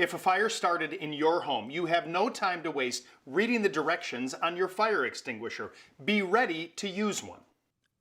If a fire started in your home, you have no time to waste reading the directions on your fire extinguisher. Be ready to use one.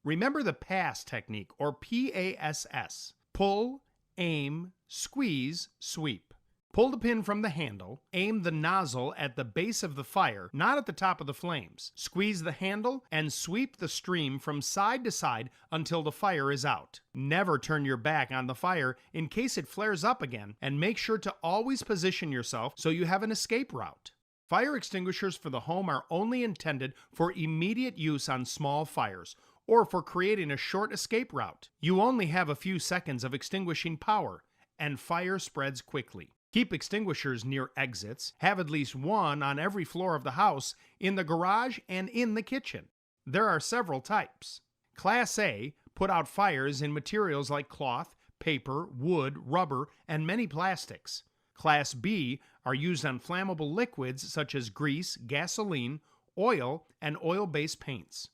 Remember the PASS technique, or PASS. Pull, aim, squeeze, sweep. Pull the pin from the handle, aim the nozzle at the base of the fire, not at the top of the flames. Squeeze the handle and sweep the stream from side to side until the fire is out. Never turn your back on the fire in case it flares up again, and make sure to always position yourself so you have an escape route. Fire extinguishers for the home are only intended for immediate use on small fires, or for creating a short escape route. You only have a few seconds of extinguishing power, and fire spreads quickly. Keep extinguishers near exits. Have at least one on every floor of the house, in the garage and in the kitchen. There are several types. Class A put out fires in materials like cloth, paper, wood, rubber, and many plastics. Class B are used on flammable liquids such as grease, gasoline, oil, and oil-based paints.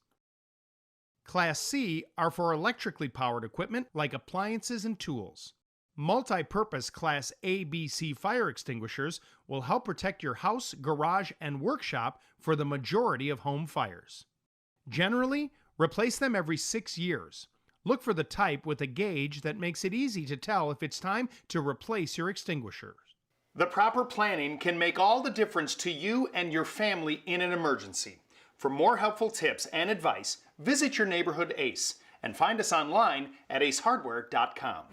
Class C are for electrically powered equipment like appliances and tools. Multi-purpose Class A, B, C fire extinguishers will help protect your house, garage, and workshop for the majority of home fires. Generally, replace them every 6 years. Look for the type with a gauge that makes it easy to tell if it's time to replace your extinguishers. The proper planning can make all the difference to you and your family in an emergency. For more helpful tips and advice, visit your neighborhood ACE and find us online at acehardware.com.